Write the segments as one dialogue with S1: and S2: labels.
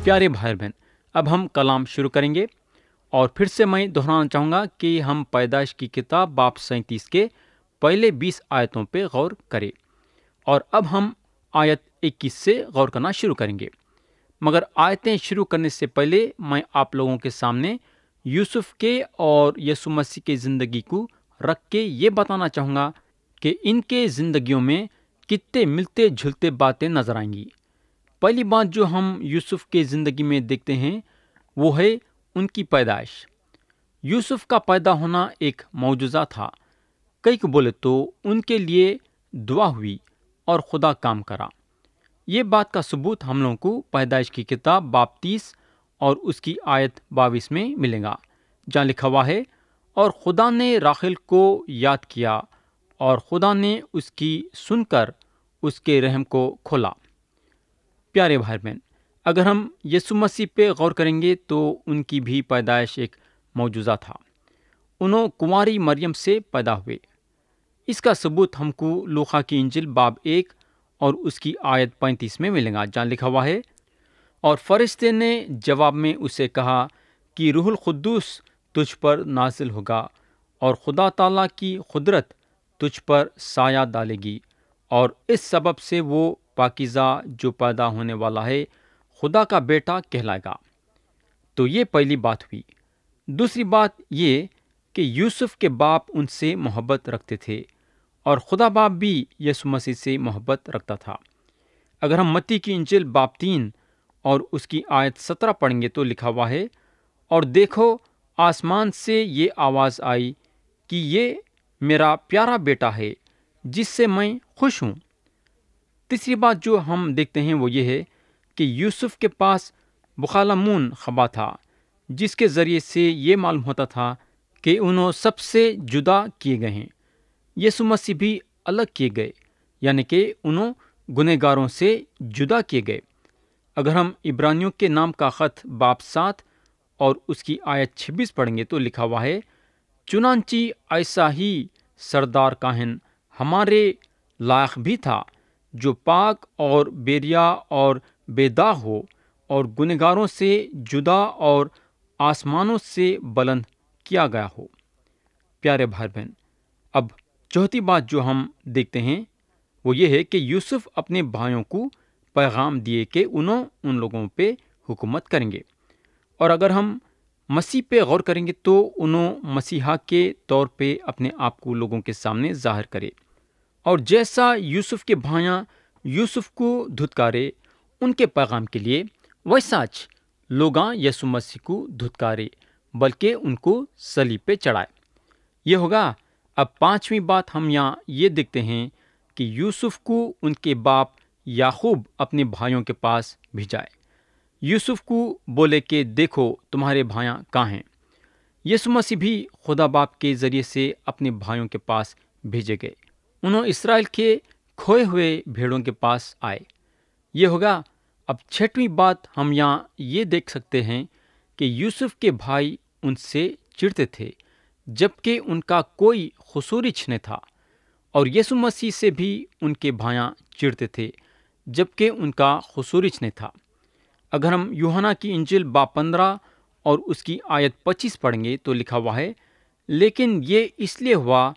S1: پیارے بھائی بہن، اب ہم کلام شروع کریں گے، اور پھر سے میں دہرانا چاہوں گا کہ ہم پیدائش کی کتاب باب 37 کے پہلے 20 آیتوں پہ غور کریں، اور اب ہم آیت 21 سے غور کرنا شروع کریں گے۔ مگر آیتیں شروع کرنے سے پہلے میں آپ لوگوں کے سامنے یوسف کے اور یسوع مسیح کے زندگی کو رکھ کے یہ بتانا چاہوں گا کہ ان کے زندگیوں میں کتنے ملتے جھلتے باتیں نظر آئیں گی۔ پہلی بات جو ہم یوسف کے زندگی میں دیکھتے ہیں وہ ہے ان کی پیدائش۔ یوسف کا پیدا ہونا ایک معجزہ تھا۔ کئی کو بولے تو ان کے لیے دعا ہوئی اور خدا کام کرا۔ یہ بات کا ثبوت ہم لوگوں کو پیدائش کی کتاب باب 30 اور اس کی آیت 22 میں ملے گا، جہاں لکھا ہوا ہے، اور خدا نے راحیل کو یاد کیا اور خدا نے اس کی سن کر اس کے رحم کو کھولا۔ پیارے بھائی بہن، اگر ہم یسوع مسیح پہ غور کریں گے تو ان کی بھی پیدائش ایک معجزہ تھا۔ انہوں کنواری مریم سے پیدا ہوئے۔ اس کا ثبوت ہم کو لوقا کی انجیل باب 1 اور اس کی آیت 35 میں ملے گا، جہاں لکھا ہوا ہے، اور فرشتے نے جواب میں اسے کہا کہ روح القدس تجھ پر نازل ہوگا اور خدا تعالیٰ کی قدرت تجھ پر سایہ ڈالے گی، اور اس سبب سے وہ پاکیزہ جو پیدا ہونے والا ہے خدا کا بیٹا کہلائے گا۔ تو یہ پہلی بات ہوئی۔ دوسری بات یہ کہ یوسف کے باپ ان سے محبت رکھتے تھے، اور خدا باپ بھی یسوع مسیح سے محبت رکھتا تھا۔ اگر ہم متی کی انجیل باب 3 اور اس کی آیت 17 پڑھیں گے تو لکھا ہوا ہے، اور دیکھو آسمان سے یہ آواز آئی کہ یہ میرا پیارا بیٹا ہے جس سے میں خوش ہوں۔ تیسری بات جو ہم دیکھتے ہیں وہ یہ ہے کہ یوسف کے پاس بخالمون خبا تھا، جس کے ذریعے سے یہ معلوم ہوتا تھا کہ انہوں سب سے جدا کیے گئے ہیں۔ یسوع مسیح بھی الگ کیے گئے، یعنی کہ انہوں گنہگاروں سے جدا کیے گئے۔ اگر ہم عبرانیوں کے نام کا خط باب 7 اور اس کی آیت 26 پڑھیں گے تو لکھا ہوا ہے، چنانچہ ایسا ہی سردار کاہن ہمارے لائق بھی تھا، جو پاک اور بیریا اور بے داغ ہو اور گنہگاروں سے جدا اور آسمانوں سے بلند کیا گیا ہو۔ پیارے بھائی بہن، اب چوتھی بات جو ہم دیکھتے ہیں وہ یہ ہے کہ یوسف اپنے بھائیوں کو پیغام دیے کہ انہوں ان لوگوں پہ حکومت کریں گے، اور اگر ہم مسیح پہ غور کریں گے تو انہوں مسیحا کے طور پہ اپنے آپ کو لوگوں کے سامنے ظاہر کرے، اور جیسا یوسف کے بھائیاں یوسف کو دھتکارے ان کے پیغام کے لیے، ویسا لوگاں یسوع مسیح کو دھتکارے بلکہ ان کو صلیب پہ چڑھائے۔ یہ ہوگا۔ اب پانچویں بات ہم یہاں یہ دیکھتے ہیں کہ یوسف کو ان کے باپ یعقوب اپنے بھائیوں کے پاس بھیجائے۔ یوسف کو بولے کہ دیکھو تمہارے بھائیاں کہاں ہیں۔ یسوع مسیح بھی خدا باپ کے ذریعے سے اپنے بھائیوں کے پاس بھیجے گئے۔ انہوں اسرائیل کے کھوئے ہوئے بھیڑوں کے پاس آئے۔ یہ ہوگا۔ اب چھٹویں بات ہم یہاں یہ دیکھ سکتے ہیں کہ یوسف کے بھائی ان سے چڑھتے تھے جبکہ ان کا کوئی قصور نہیں تھا، اور یسوع مسیح سے بھی ان کے بھائیاں چڑھتے تھے جبکہ ان کا قصور نہیں تھا۔ اگر ہم یوحنا کی انجیل باب 15 اور اس کی آیت 25 پڑھیں گے تو لکھا ہوا ہے، لیکن یہ اس لیے ہوا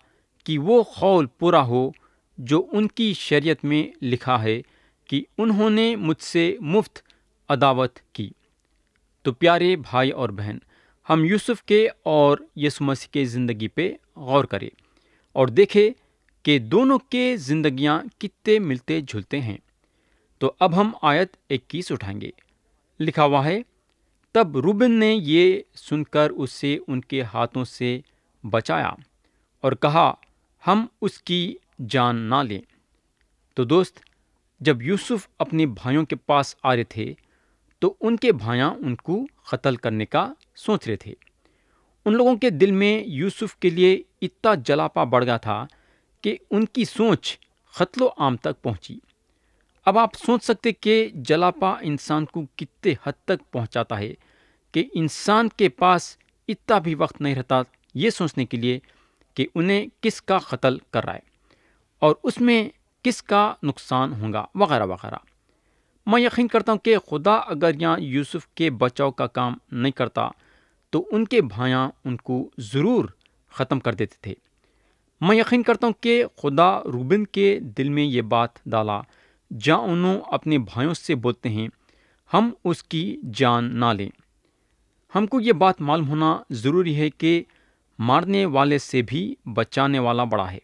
S1: کہ وہ قول پورا ہو جو ان کی شریعت میں لکھا ہے کہ انہوں نے مجھ سے مفت عداوت کی۔ تو پیارے بھائی اور بہن، ہم یوسف کے اور یسوع مسیح کے زندگی پہ غور کریں اور دیکھیں کہ دونوں کے زندگیاں کتنے ملتے جھلتے ہیں۔ تو اب ہم آیت 21 اٹھائیں گے۔ لکھا ہوا ہے، تب روبن نے یہ سن کر اسے ان کے ہاتھوں سے بچایا اور کہا، ہم اس کی جان نہ لیں۔ تو دوست، جب یوسف اپنے بھائیوں کے پاس آ رہے تھے تو ان کے بھائیاں ان کو قتل کرنے کا سوچ رہے تھے۔ ان لوگوں کے دل میں یوسف کے لیے اتنا جلاپا بڑھ گیا تھا کہ ان کی سوچ قتل و عام تک پہنچی۔ اب آپ سوچ سکتے کہ جلاپا انسان کو کتنے حد تک پہنچاتا ہے کہ انسان کے پاس اتنا بھی وقت نہیں رہتا یہ سوچنے کے لیے کہ انہیں کس کا قتل کر رہا ہے اور اس میں کس کا نقصان ہوگا وغیرہ وغیرہ۔ میں یقین کرتا ہوں کہ خدا اگر یہاں یوسف کے بچاؤ کا کام نہیں کرتا تو ان کے بھائیاں ان کو ضرور ختم کر دیتے تھے۔ میں یقین کرتا ہوں کہ خدا روبن کے دل میں یہ بات ڈالا جہاں انہوں اپنے بھائیوں سے بولتے ہیں ہم اس کی جان نہ لیں۔ ہم کو یہ بات معلوم ہونا ضروری ہے کہ مارنے والے سے بھی بچانے والا بڑا ہے،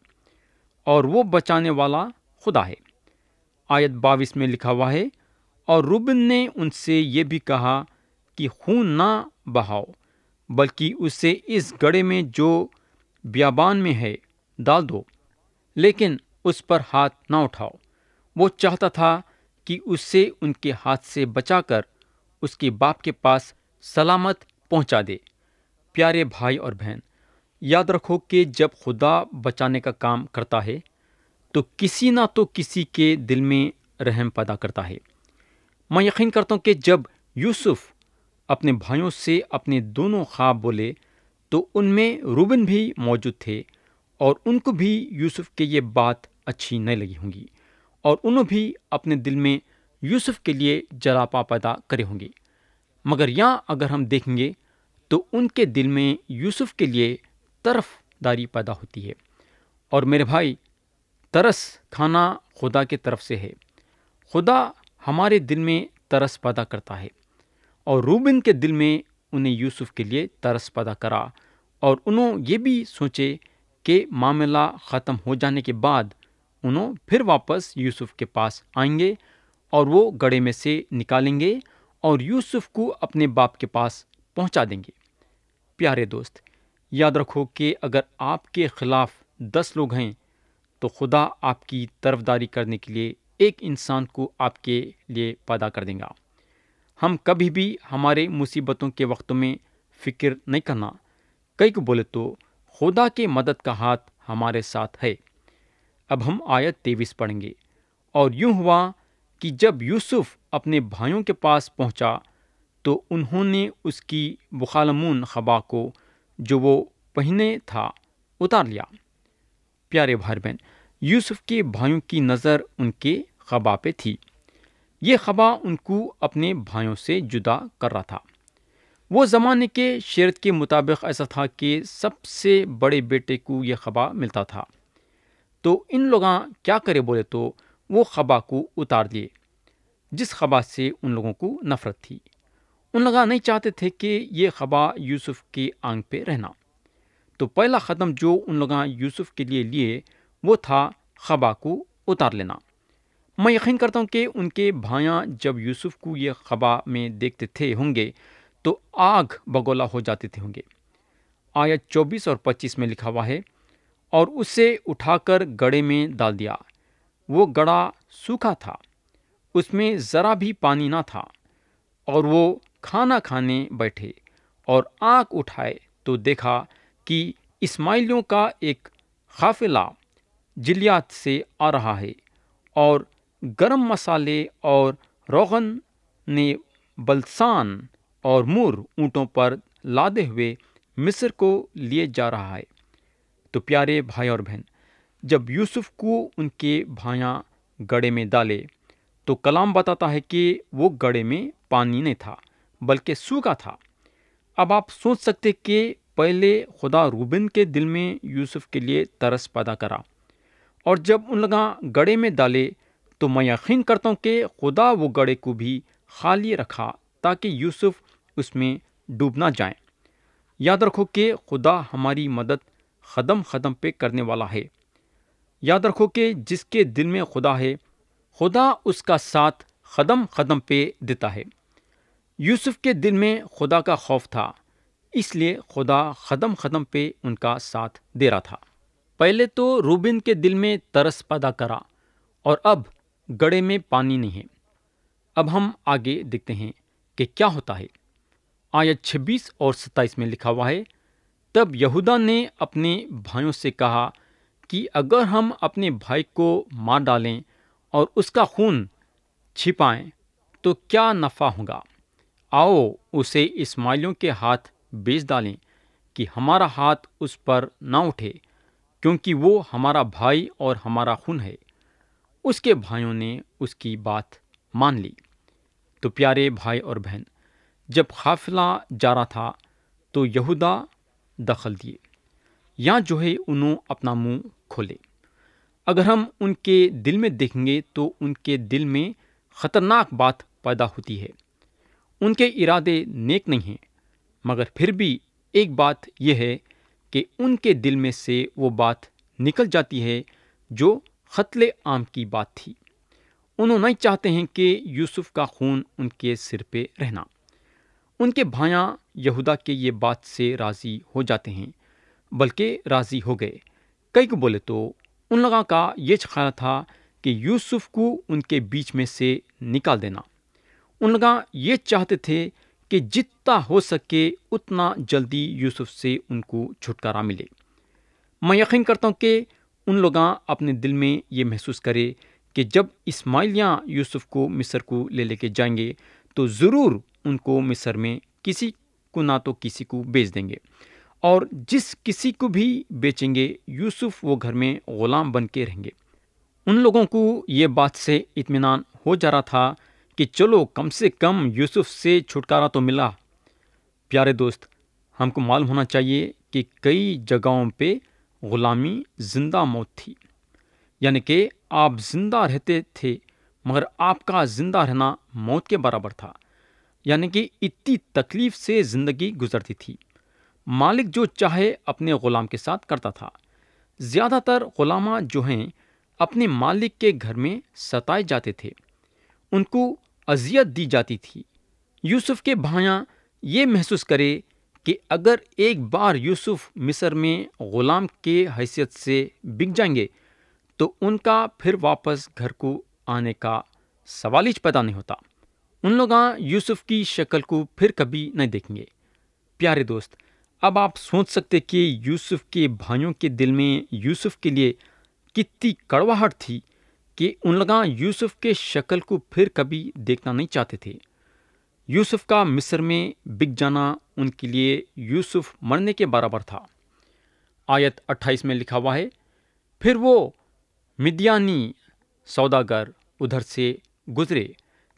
S1: اور وہ بچانے والا خدا ہے۔ آیت 22 میں لکھا ہوا ہے، اور روبن نے ان سے یہ بھی کہا کہ خون نہ بہاؤ، بلکہ اسے اس گڑھے میں جو بیابان میں ہے ڈال دو، لیکن اس پر ہاتھ نہ اٹھاؤ۔ وہ چاہتا تھا کہ اسے ان کے ہاتھ سے بچا کر اس کے باپ کے پاس سلامت پہنچا دے۔ پیارے بھائی اور بہن، یاد رکھو کہ جب خدا بچانے کا کام کرتا ہے تو کسی کے دل میں رحم پیدا کرتا ہے۔ میں یقین کرتا ہوں کہ جب یوسف اپنے بھائیوں سے اپنے دونوں خواب بولے تو ان میں روبن بھی موجود تھے، اور ان کو بھی یوسف کی یہ بات اچھی نہیں لگی ہوں گی، اور انہوں بھی اپنے دل میں یوسف کے لیے جلاپا پیدا کرے ہوں گے۔ مگر یہاں اگر ہم دیکھیں گے تو ان کے دل میں یوسف کے لیے طرف داری پیدا ہوتی ہے۔ اور میرے بھائی، ترس کھانا خدا کی طرف سے ہے۔ خدا ہمارے دل میں ترس پیدا کرتا ہے، اور روبن کے دل میں انہیں یوسف کے لیے ترس پیدا کرا، اور انہوں یہ بھی سوچے کہ معاملہ ختم ہو جانے کے بعد انہوں پھر واپس یوسف کے پاس آئیں گے اور وہ گڑھے میں سے نکالیں گے اور یوسف کو اپنے باپ کے پاس پہنچا دیں گے۔ پیارے دوست، یاد رکھو کہ اگر آپ کے خلاف 10 لوگ ہیں تو خدا آپ کی طرفداری کرنے کے لیے ایک انسان کو آپ کے لیے پیدا کر دیں گا۔ ہم کبھی بھی ہمارے مصیبتوں کے وقتوں میں فکر نہیں کرنا، کئی کو بولے تو خدا کے مدد کا ہاتھ ہمارے ساتھ ہے۔ اب ہم آیت 23 پڑھیں گے۔ اور یوں ہوا کہ جب یوسف اپنے بھائیوں کے پاس پہنچا تو انہوں نے اس کی بخالمون خبا کو جو وہ پہنے تھا اتار لیا۔ پیارے بھائی بہن، یوسف کے بھائیوں کی نظر ان کے خبا پہ تھی۔ یہ خبا ان کو اپنے بھائیوں سے جدا کر رہا تھا۔ وہ زمانے کے شریعت کے مطابق ایسا تھا کہ سب سے بڑے بیٹے کو یہ خبا ملتا تھا۔ تو ان لوگاں کیا کرے بولے تو وہ خبا کو اتار دیے، جس خبا سے ان لوگوں کو نفرت تھی۔ ان لوگاں نہیں چاہتے تھے کہ یہ خبا یوسف کی آنکھ پہ رہنا۔ تو پہلا قدم جو ان لوگاں یوسف کے لیے وہ تھا خبا کو اتار لینا۔ میں یقین کرتا ہوں کہ ان کے بھائیاں جب یوسف کو یہ خبا میں دیکھتے تھے ہوں گے تو آگ بگولا ہو جاتے تھے ہوں گے۔ آیت 24 اور 25 میں لکھا ہوا ہے، اور اسے اٹھا کر گڑھے میں ڈال دیا۔ وہ گڑھا سوکھا تھا، اس میں ذرا بھی پانی نہ تھا، اور وہ کھانا کھانے بیٹھے اور آنکھ اٹھائے تو دیکھا کہ اسماعیلیوں کا ایک قافلہ جلیات سے آ رہا ہے، اور گرم مسالے اور روغن نے بلسان اور مور اونٹوں پر لادے ہوئے مصر کو لیے جا رہا ہے۔ تو پیارے بھائی اور بہن، جب یوسف کو ان کے بھائیاں گڑھے میں ڈالے تو کلام بتاتا ہے کہ وہ گڑھے میں پانی نہیں تھا بلکہ سوکھا تھا۔ اب آپ سوچ سکتے کہ پہلے خدا روبن کے دل میں یوسف کے لیے ترس پیدا کرا، اور جب ان لوگاں گڑھے میں ڈالے تو میں یقین کرتا ہوں کہ خدا وہ گڑھے کو بھی خالی رکھا تاکہ یوسف اس میں ڈوب نہ جائیں۔ یاد رکھو کہ خدا ہماری مدد قدم قدم پہ کرنے والا ہے۔ یاد رکھو کہ جس کے دل میں خدا ہے، خدا اس کا ساتھ قدم قدم پہ دیتا ہے۔ یوسف کے دل میں خدا کا خوف تھا، اس لیے خدا قدم قدم پہ ان کا ساتھ دے رہا تھا۔ پہلے تو روبن کے دل میں ترس پیدا کرا، اور اب گڑھے میں پانی نہیں ہے۔ اب ہم آگے دیکھتے ہیں کہ کیا ہوتا ہے۔ آیت 26 اور 27 میں لکھا ہوا ہے، تب یہودا نے اپنے بھائیوں سے کہا کہ اگر ہم اپنے بھائی کو مار ڈالیں اور اس کا خون چھپائیں تو کیا نفع ہوگا؟ آؤ اسے اسماعیلیوں کے ہاتھ بیچ ڈالیں کہ ہمارا ہاتھ اس پر نہ اٹھے، کیونکہ وہ ہمارا بھائی اور ہمارا خون ہے۔ اس کے بھائیوں نے اس کی بات مان لی۔ تو پیارے بھائی اور بہن، جب قافلہ جا رہا تھا تو یہودا دخل دیے، یا جو ہے انہوں اپنا منہ کھولے۔ اگر ہم ان کے دل میں دیکھیں گے تو ان کے دل میں خطرناک بات پیدا ہوتی ہے۔ ان کے ارادے نیک نہیں ہیں، مگر پھر بھی ایک بات یہ ہے کہ ان کے دل میں سے وہ بات نکل جاتی ہے جو قتل عام کی بات تھی۔ انہوں نہیں چاہتے ہیں کہ یوسف کا خون ان کے سر پہ رہنا۔ ان کے بھائیاں یہودا کے یہ بات سے راضی ہو جاتے ہیں، بلکہ راضی ہو گئے۔ کئی کو بولے تو ان لوگوں کا یہ خیال تھا کہ یوسف کو ان کے بیچ میں سے نکال دینا۔ ان لوگ یہ چاہتے تھے کہ جتنا ہو سکے اتنا جلدی یوسف سے ان کو چھٹکارا ملے۔ میں یقین کرتا ہوں کہ ان لوگ اپنے دل میں یہ محسوس کرے کہ جب اسماعیلیاں یوسف کو مصر کو لے کے جائیں گے تو ضرور ان کو مصر میں کسی کو نہ تو کسی کو بیچ دیں گے، اور جس کسی کو بھی بیچیں گے یوسف وہ گھر میں غلام بن کے رہیں گے۔ ان لوگوں کو یہ بات سے اطمینان ہو جا رہا تھا کہ چلو کم سے کم یوسف سے چھٹکارا تو ملا۔ پیارے دوست، ہم کو معلوم ہونا چاہیے کہ کئی جگہوں پہ غلامی زندہ موت تھی، یعنی کہ آپ زندہ رہتے تھے مگر آپ کا زندہ رہنا موت کے برابر تھا، یعنی کہ اتنی تکلیف سے زندگی گزرتی تھی۔ مالک جو چاہے اپنے غلام کے ساتھ کرتا تھا۔ زیادہ تر غلامہ جو ہیں اپنے مالک کے گھر میں ستائے جاتے تھے، ان کو اذیت دی جاتی تھی۔ یوسف کے بھائیاں یہ محسوس کرے کہ اگر ایک بار یوسف مصر میں غلام کے حیثیت سے بک جائیں گے تو ان کا پھر واپس گھر کو آنے کا سوال ہی پیدا نہیں ہوتا۔ ان لوگ یوسف کی شکل کو پھر کبھی نہیں دیکھیں گے۔ پیارے دوست، اب آپ سوچ سکتے کہ یوسف کے بھائیوں کے دل میں یوسف کے لیے کتنی کڑواہٹ تھی کہ ان لوگ یوسف کے شکل کو پھر کبھی دیکھنا نہیں چاہتے تھے۔ یوسف کا مصر میں بک جانا ان کے لیے یوسف مرنے کے برابر تھا۔ آیت 28 میں لکھا ہوا ہے، پھر وہ مدیانی سوداگر ادھر سے گزرے،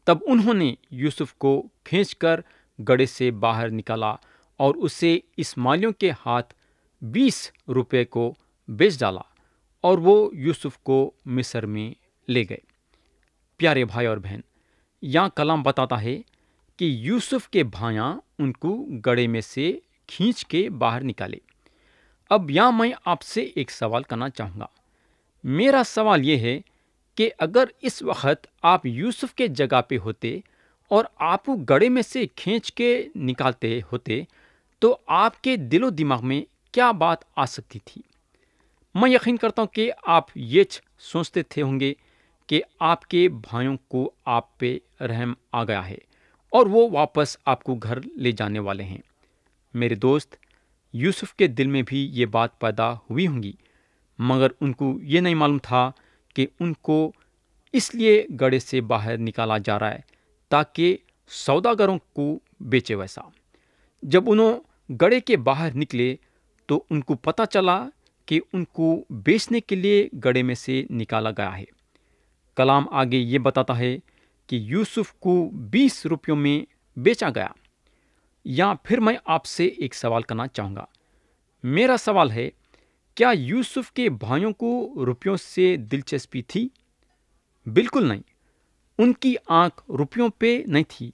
S1: تب انہوں نے یوسف کو کھینچ کر گڑھے سے باہر نکالا اور اسے اسماعیلیوں کے ہاتھ 20 روپے کو بیچ ڈالا، اور وہ یوسف کو مصر میں لے گئے۔ پیارے بھائی اور بہن، یہاں کلام بتاتا ہے کہ یوسف کے بھائیاں ان کو گڑھے میں سے کھینچ کے باہر نکالے۔ اب یہاں میں آپ سے ایک سوال کرنا چاہوں گا۔ میرا سوال یہ ہے کہ اگر اس وقت آپ یوسف کے جگہ پہ ہوتے اور آپ کو گڑھے میں سے کھینچ کے نکالتے ہوتے تو آپ کے دل و دماغ میں کیا بات آ سکتی تھی؟ میں یقین کرتا ہوں کہ آپ یہ سوچتے تھے ہوں گے کہ آپ کے بھائیوں کو آپ پہ رحم آ گیا ہے اور وہ واپس آپ کو گھر لے جانے والے ہیں۔ میرے دوست، یوسف کے دل میں بھی یہ بات پیدا ہوئی ہوں گی، مگر ان کو یہ نہیں معلوم تھا کہ ان کو اس لیے گڑھے سے باہر نکالا جا رہا ہے تاکہ سوداگروں کو بیچے ویسا۔ جب انہوں گڑھے کے باہر نکلے تو ان کو پتہ چلا کہ ان کو بیچنے کے لیے گڑھے میں سے نکالا گیا ہے۔ کلام آگے یہ بتاتا ہے کہ یوسف کو 20 روپیوں میں بیچا گیا۔ یا پھر میں آپ سے ایک سوال کرنا چاہوں گا۔ میرا سوال ہے، کیا یوسف کے بھائیوں کو روپیوں سے دلچسپی تھی؟ بالکل نہیں۔ ان کی آنکھ روپیوں پہ نہیں تھی،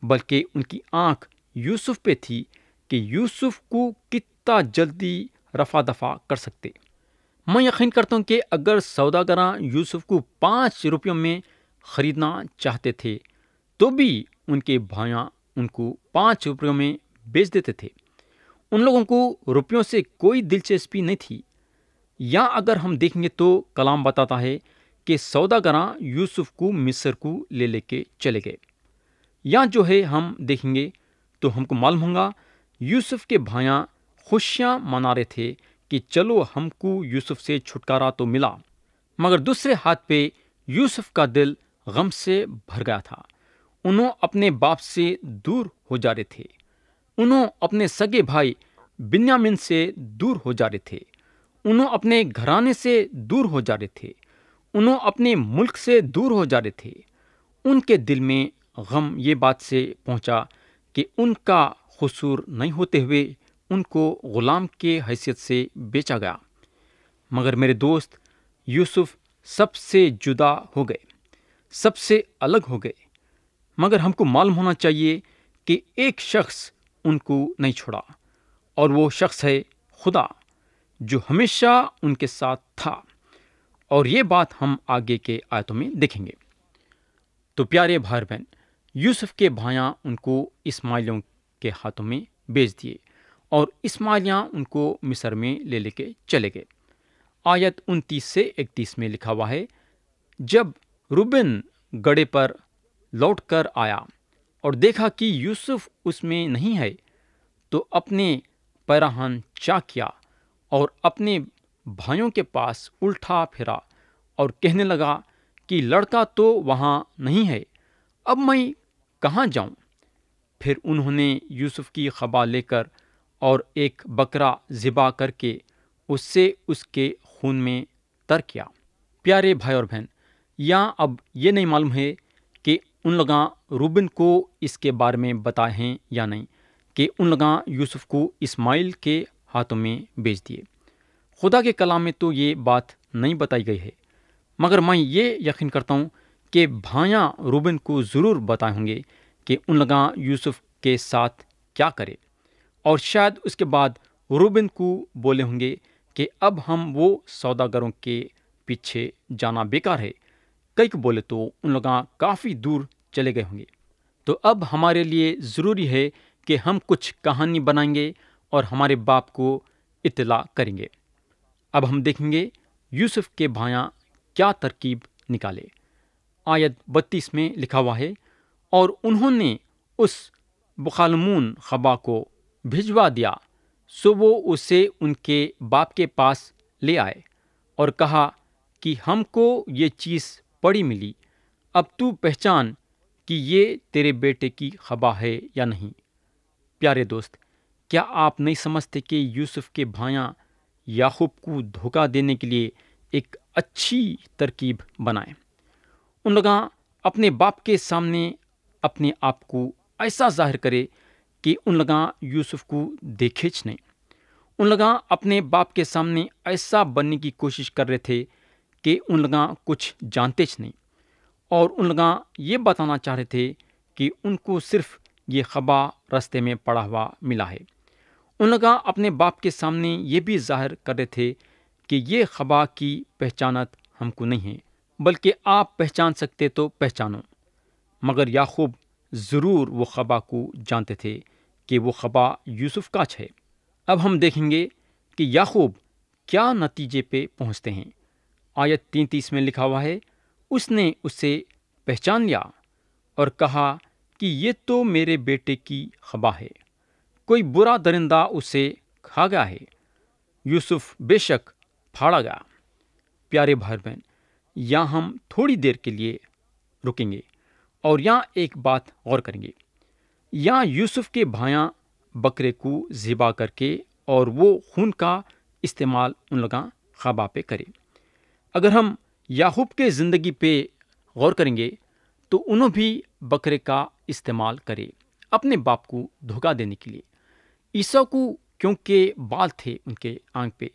S1: بلکہ ان کی آنکھ یوسف پہ تھی کہ یوسف کو کتنا جلدی رفع دفع کر سکتے۔ میں یقین کرتا ہوں کہ اگر سوداگراں یوسف کو 5 روپیوں میں خریدنا چاہتے تھے تو بھی ان کے بھائیاں ان کو 5 روپیوں میں بیچ دیتے تھے۔ ان لوگوں کو روپیوں سے کوئی دلچسپی نہیں تھی۔ یا اگر ہم دیکھیں گے تو کلام بتاتا ہے کہ سوداگراں یوسف کو مصر کو لے کے چلے گئے۔ یا جو ہے ہم دیکھیں گے تو ہم کو معلوم ہوگا یوسف کے بھائیاں خوشیاں منا رہے تھے کہ چلو ہم کو یوسف سے چھٹکارا تو ملا، مگر دوسرے ہاتھ پہ یوسف کا دل غم سے بھر گیا تھا۔ انہوں اپنے باپ سے دور ہو جا رہے تھے، انہوں اپنے سگے بھائی بنیامین سے دور ہو جا رہے تھے، انہوں اپنے گھرانے سے دور ہو جا رہے تھے، انہوں اپنے ملک سے دور ہو جا رہے تھے۔ ان کے دل میں غم یہ بات سے پہنچا کہ ان کا قصور نہیں ہوتے ہوئے ان کو غلام کے حیثیت سے بیچا گیا۔ مگر میرے دوست، یوسف سب سے جدا ہو گئے، سب سے الگ ہو گئے، مگر ہم کو معلوم ہونا چاہیے کہ ایک شخص ان کو نہیں چھوڑا، اور وہ شخص ہے خدا، جو ہمیشہ ان کے ساتھ تھا، اور یہ بات ہم آگے کے آیتوں میں دیکھیں گے۔ تو پیارے بھائی بہن، یوسف کے بھائیاں ان کو اسماعیلیوں کے ہاتھوں میں بیچ دیے، اور اسماعیلیاں ان کو مصر میں لے کے چلے گئے۔ آیت 29 سے 31 میں لکھا ہوا ہے، جب روبن گڑھے پر لوٹ کر آیا اور دیکھا کہ یوسف اس میں نہیں ہے، تو اپنے پیراہن چاک کیا اور اپنے بھائیوں کے پاس الٹا پھرا اور کہنے لگا کہ لڑکا تو وہاں نہیں ہے، اب میں کہاں جاؤں؟ پھر انہوں نے یوسف کی خبا لے کر اور ایک بکرا ذبح کر کے اس سے اس کے خون میں تر کیا۔ پیارے بھائی اور بہن، یہاں اب یہ نہیں معلوم ہے کہ ان لوگاں روبن کو اس کے بارے میں بتائے ہیں یا نہیں کہ ان لوگاں یوسف کو اسماعیل کے ہاتھوں میں بیچ دیے۔ خدا کے کلام میں تو یہ بات نہیں بتائی گئی ہے، مگر میں یہ یقین کرتا ہوں کہ بھائیاں روبن کو ضرور بتائے ہوں گے کہ ان لوگاں یوسف کے ساتھ کیا کرے، اور شاید اس کے بعد روبن کو بولے ہوں گے کہ اب ہم وہ سوداگروں کے پیچھے جانا بیکار ہے، کئی کو بولے تو ان لوگاں کافی دور چلے گئے ہوں گے۔ تو اب ہمارے لیے ضروری ہے کہ ہم کچھ کہانی بنائیں گے اور ہمارے باپ کو اطلاع کریں گے۔ اب ہم دیکھیں گے یوسف کے بھائیاں کیا ترکیب نکالے۔ آیت 32 میں لکھا ہوا ہے، اور انہوں نے اس بخالمون خبا کو بھجوا دیا، سو وہ اسے ان کے باپ کے پاس لے آئے اور کہا کہ ہم کو یہ چیز پڑی ملی، اب تو پہچان کہ یہ تیرے بیٹے کی خبا ہے یا نہیں۔ پیارے دوست، کیا آپ نہیں سمجھتے کہ یوسف کے بھائیاں یعقوب کو دھوکہ دینے کے لیے ایک اچھی ترکیب بنائے؟ ان لوگاں اپنے باپ کے سامنے اپنے آپ کو ایسا ظاہر کرے کہ ان لوگاں یوسف کو دیکھےچ نہیں۔ ان لوگاں اپنے باپ کے سامنے ایسا بننے کی کوشش کر رہے تھے کہ ان لوگاں کچھ جانتے چ نہیں، اور ان لوگاں یہ بتانا چاہ رہے تھے کہ ان کو صرف یہ خبا رستے میں پڑا ہوا ملا ہے۔ ان لوگاں اپنے باپ کے سامنے یہ بھی ظاہر کر رہے تھے کہ یہ خبا کی پہچانت ہم کو نہیں ہے، بلکہ آپ پہچان سکتے تو پہچانو۔ مگر یعقوب ضرور وہ خبا کو جانتے تھے کہ وہ خبا یوسف کا ہے۔ اب ہم دیکھیں گے کہ یعقوب کیا نتیجے پہ پہنچتے ہیں۔ آیت 33 میں لکھا ہوا ہے، اس نے اسے پہچان لیا اور کہا کہ یہ تو میرے بیٹے کی خبا ہے، کوئی برا درندہ اسے کھا گیا ہے۔ یوسف بے شک پھاڑا گیا۔ پیارے بھائی بہن، یہاں ہم تھوڑی دیر کے لیے رکیں گے اور یہاں ایک بات غور کریں گے۔ یہاں یوسف کے بھائیاں بکرے کو ذبح کر کے اور وہ خون کا استعمال ان لوگاں خبا پہ کرے۔ اگر ہم یعقوب کے زندگی پہ غور کریں گے تو انہوں بھی بکرے کا استعمال کرے اپنے باپ کو دھوکہ دینے کے لیے۔ عیسیٰ کو کیونکہ بال تھے ان کے آنکھ پہ،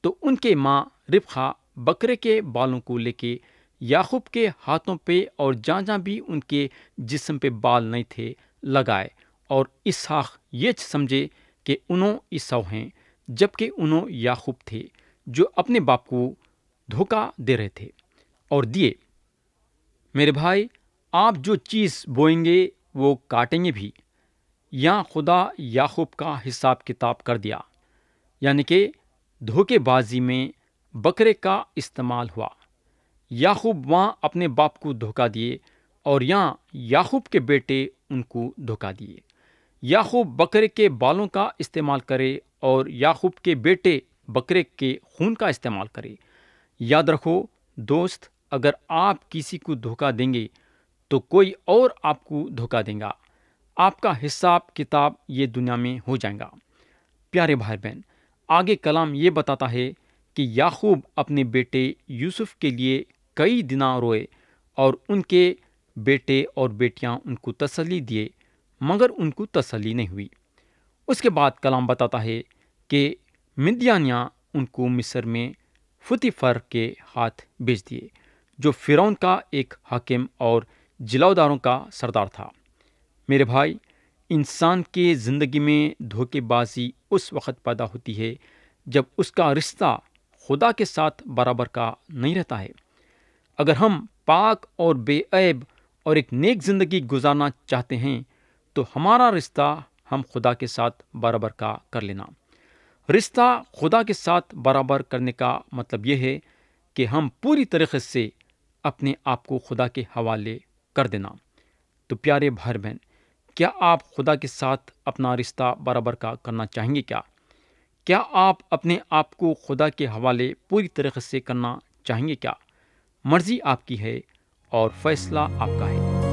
S1: تو ان کے ماں ربقہ بکرے کے بالوں کو لے کے یعقوب کے ہاتھوں پہ اور جہاں جہاں بھی ان کے جسم پہ بال نہیں تھے لگائے، اور اسحاق یہ سمجھے کہ انہوں عیسیٰ ہیں، جبکہ انہوں یعقوب تھے جو اپنے باپ کو دھوکہ دے رہے تھے اور دیے۔ میرے بھائی، آپ جو چیز بوئیں گے وہ کاٹیں گے بھی۔ یہاں خدا یعقوب کا حساب کتاب کر دیا، یعنی کہ دھوکے بازی میں بکرے کا استعمال ہوا۔ یعقوب وہاں اپنے باپ کو دھوکہ دیے اور یہاں یعقوب کے بیٹے ان کو دھوکہ دیے۔ یعقوب بکرے کے بالوں کا استعمال کرے اور یعقوب کے بیٹے بکرے کے خون کا استعمال کرے۔ یاد رکھو دوست، اگر آپ کسی کو دھوکہ دیں گے تو کوئی اور آپ کو دھوکہ دے گا۔ آپ کا حساب کتاب یہ دنیا میں ہو جائے گا۔ پیارے بھائی بہن، آگے کلام یہ بتاتا ہے کہ یعقوب اپنے بیٹے یوسف کے لیے کئی دن روئے اور ان کے بیٹے اور بیٹیاں ان کو تسلی دیے، مگر ان کو تسلی نہیں ہوئی۔ اس کے بعد کلام بتاتا ہے کہ مدیانیاں ان کو مصر میں فوتیفر کے ہاتھ بیچ دیے، جو فرعون کا ایک حاکم اور جلوداروں کا سردار تھا۔ میرے بھائی، انسان کے زندگی میں دھوکے بازی اس وقت پیدا ہوتی ہے جب اس کا رشتہ خدا کے ساتھ برابر کا نہیں رہتا ہے۔ اگر ہم پاک اور بے عیب اور ایک نیک زندگی گزارنا چاہتے ہیں تو ہمارا رشتہ ہم خدا کے ساتھ برابر کا کر لینا۔ رشتہ خدا کے ساتھ برابر کرنے کا مطلب یہ ہے کہ ہم پوری طریقے سے اپنے آپ کو خدا کے حوالے کر دینا۔ تو پیارے بھائی بہن، کیا آپ خدا کے ساتھ اپنا رشتہ برابر کا کرنا چاہیں گے؟ کیا آپ اپنے آپ کو خدا کے حوالے پوری طریقے سے کرنا چاہیں گے؟ مرضی آپ کی ہے اور فیصلہ آپ کا ہے۔